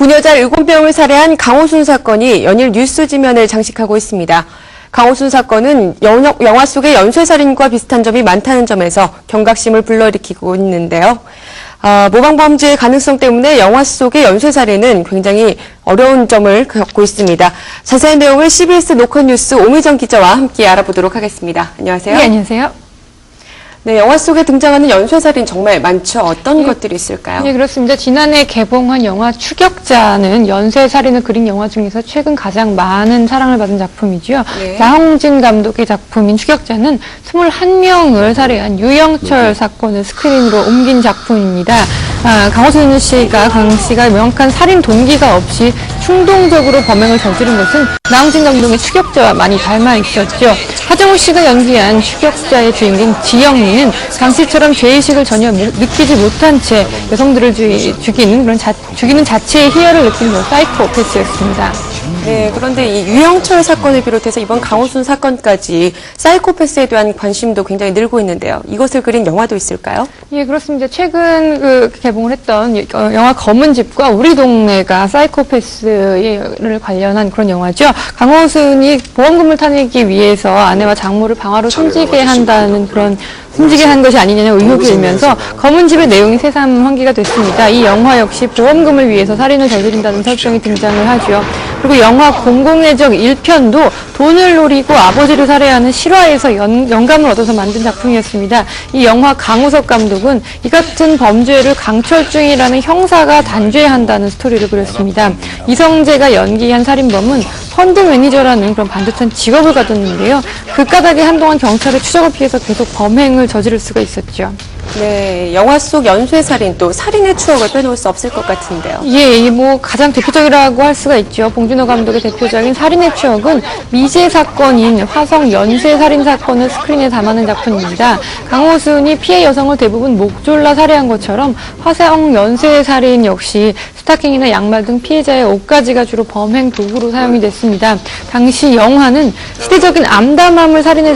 부녀자 7명을 살해한 강호순 사건이 연일 뉴스 지면을 장식하고 있습니다. 강호순 사건은 영화 속의 연쇄살인과 비슷한 점이 많다는 점에서 경각심을 불러일으키고 있는데요. 모방범죄의 가능성 때문에 영화 속의 연쇄살인은 굉장히 어려운 점을 겪고 있습니다. 자세한 내용을 CBS 로컬뉴스 오미정 기자와 함께 알아보도록 하겠습니다. 안녕하세요. 네, 안녕하세요. 네, 영화 속에 등장하는 연쇄살인 정말 많죠. 어떤 것들이 있을까요? 네, 그렇습니다. 지난해 개봉한 영화 추격자는 연쇄살인을 그린 영화 중에서 최근 가장 많은 사랑을 받은 작품이죠. 네. 나홍진 감독의 작품인 추격자는 21명을 살해한 유영철 사건을 스크린으로 옮긴 작품입니다. 강호순 씨가, 강 씨가 명확한 살인 동기가 없이 충동적으로 범행을 저지른 것은 나홍진 감독의 추격자와 많이 닮아 있었죠. 하정우 씨가 연기한 추격자의 주인공 지영이는 강 씨처럼 죄의식을 전혀 느끼지 못한 채 여성들을 죽이는 자체의 희열을 느끼는 사이코패스였습니다. 네, 그런데 이 유영철 사건을 비롯해서 이번 강호순 사건까지 사이코패스에 대한 관심도 굉장히 늘고 있는데요. 이것을 그린 영화도 있을까요? 예, 그렇습니다. 최근 개봉을 했던 영화 검은 집과 우리 동네가 사이코패스를 관련한 그런 영화죠. 강호순이 보험금을 타내기 위해서 아내와 장모를 방화로 숨지게 한 것이 아니냐는 의혹이 일면서 검은 집의 내용이 새삼 환기가 됐습니다. 이 영화 역시 보험금을 위해서 살인을 저지른다는 설정이 등장을 하죠. 그리고 영화 공공의 적 1편도 돈을 노리고 아버지를 살해하는 실화에서 영감을 얻어서 만든 작품이었습니다. 이 영화 강우석 감독은 이 같은 범죄를 강철중이라는 형사가 단죄한다는 스토리를 그렸습니다. 이성재가 연기한 살인범은 펀드 매니저라는 그런 반듯한 직업을 가졌는데요. 그 까닭에 한동안 경찰의 추적을 피해서 계속 범행을 저지를 수가 있었죠. 네, 영화 속 연쇄살인 또 살인의 추억을 빼놓을 수 없을 것 같은데요. 예, 가장 대표적이라고 할 수가 있죠. 봉준호 감독의 대표적인 살인의 추억은 미제 사건인 화성 연쇄살인 사건을 스크린에 담아낸 작품입니다. 강호순이 피해 여성을 대부분 목 졸라 살해한 것처럼 화성 연쇄살인 역시 스타킹이나 양말 등 피해자의 옷가지가 주로 범행 도구로 사용이 됐습니다. 당시 영화는 시대적인 암담함을 살인에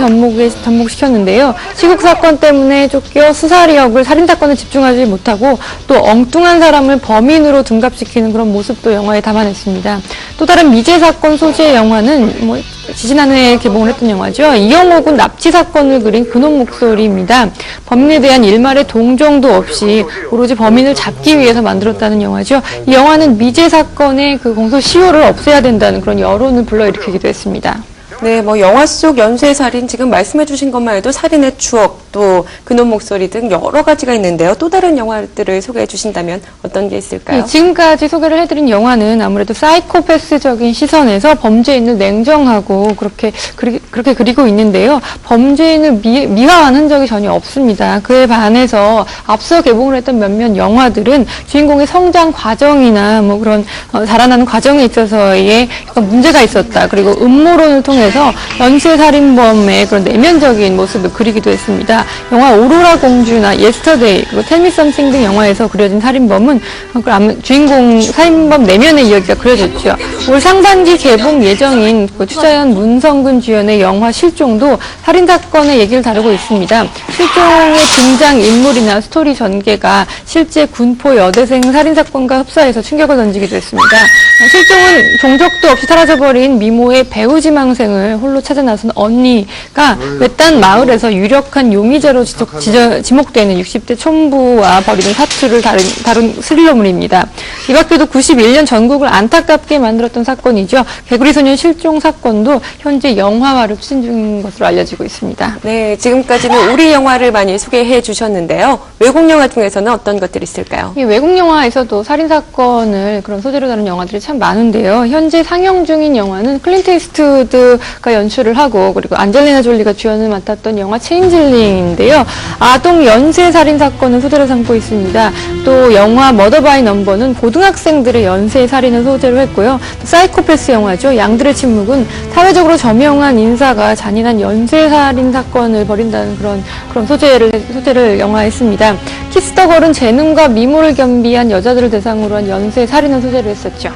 접목시켰는데요. 시국 사건 때문에 쫓겨 수사력을 살인사건에 집중하지 못하고 또 엉뚱한 사람을 범인으로 둔갑시키는 그런 모습도 영화에 담아냈습니다. 또 다른 미제 사건 소재의 영화는 지지난해에 개봉을 했던 영화죠. 이영호 군 납치 사건을 그린 그놈 목소리입니다. 범인에 대한 일말의 동정도 없이 오로지 범인을 잡기 위해서 만들었다는 영화죠. 이 영화는 미제 사건의 그 공소시효를 없애야 된다는 그런 여론을 불러일으키기도 했습니다. 네, 영화 속 연쇄살인 지금 말씀해 주신 것만 해도 살인의 추억, 또 그놈 목소리 등 여러 가지가 있는데요. 또 다른 영화들을 소개해 주신다면 어떤 게 있을까요? 네, 지금까지 소개를 해드린 영화는 아무래도 사이코패스적인 시선에서 범죄인을 냉정하고 그렇게 그리고 있는데요. 범죄인을 미화한 흔적이 전혀 없습니다. 그에 반해서 앞서 개봉을 했던 몇몇 영화들은 주인공의 성장 과정이나 그런 자라나는 과정에 있어서의 문제가 있었다. 그리고 음모론을 통해서 연쇄살인범의 그런 내면적인 모습을 그리기도 했습니다. 영화 오로라 공주나 예스터데이, 그리고 텔미 썸띵 등 영화에서 그려진 살인범은 주인공 살인범 내면의 이야기가 그려졌죠. 올 상반기 개봉 예정인 추자연 문성근 주연의 영화 실종도 살인사건의 얘기를 다루고 있습니다. 실종의 등장 인물이나 스토리 전개가 실제 군포 여대생 살인사건과 흡사해서 충격을 던지기도 했습니다. 실종은 종족도 없이 사라져버린 미모의 배우지망생을 홀로 찾아 나선 언니가 외딴 마을에서 유력한 용의자로 지목되는 60대 촌부와 벌이는 사투를 다룬 스릴러물입니다. 이 밖에도 91년 전국을 안타깝게 만들었던 사건이죠. 개구리 소년 실종 사건도 현재 영화화를 추진 중인 것으로 알려지고 있습니다. 네, 지금까지는 우리 영화를 많이 소개해 주셨는데요. 외국 영화 중에서는 어떤 것들이 있을까요? 외국 영화에서도 살인사건을 그런 소재로 다룬 영화들이 참 많은데요. 현재 상영 중인 영화는 클린트 이스트우드가 연출을 하고 그리고 안젤리나 졸리가 주연을 맡았던 영화 체인질링인데요. 아동 연쇄살인 사건을 소재로 삼고 있습니다. 또 영화 머더 바이 넘버는 고등학생들의 연쇄살인을 소재로 했고요. 또 사이코패스 영화죠. 양들의 침묵은 사회적으로 저명한 인사가 잔인한 연쇄살인 사건을 벌인다는 그런 소재를 영화했습니다. 키스 더 걸은 재능과 미모를 겸비한 여자들을 대상으로 한 연쇄살인을 소재로 했었죠.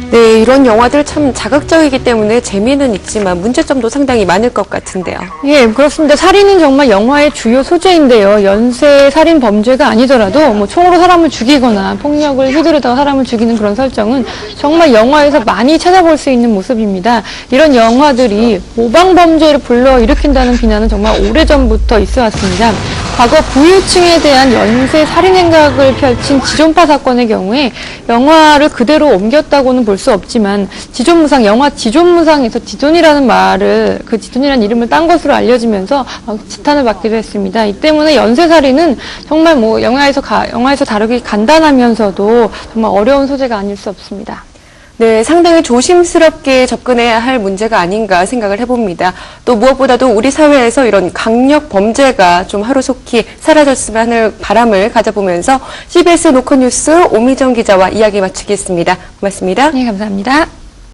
네, 이런 영화들 참 자극적이기 때문에 재미는 있지만 문제점도 상당히 많을 것 같은데요. 예, 그렇습니다. 살인은 정말 영화의 주요 소재인데요. 연쇄 살인 범죄가 아니더라도 뭐 총으로 사람을 죽이거나 폭력을 휘두르다가 사람을 죽이는 그런 설정은 정말 영화에서 많이 찾아볼 수 있는 모습입니다. 이런 영화들이 모방 범죄를 불러일으킨다는 비난은 정말 오래전부터 있어 왔습니다. 과거 부유층에 대한 연쇄 살인 행각을 펼친 지존파 사건의 경우에 영화를 그대로 옮겼다고는 볼 수 없지만 지존무상, 영화 지존무상에서 지존이라는 말을, 그 지존이라는 이름을 딴 것으로 알려지면서 지탄을 받기도 했습니다. 이 때문에 연쇄 살인은 정말 뭐 영화에서 다루기 간단하면서도 정말 어려운 소재가 아닐 수 없습니다. 네, 상당히 조심스럽게 접근해야 할 문제가 아닌가 생각을 해봅니다. 또 무엇보다도 우리 사회에서 이런 강력 범죄가 좀 하루속히 사라졌으면 하는 바람을 가져보면서 CBS 노컷뉴스 오미정 기자와 이야기 마치겠습니다. 고맙습니다. 네, 감사합니다.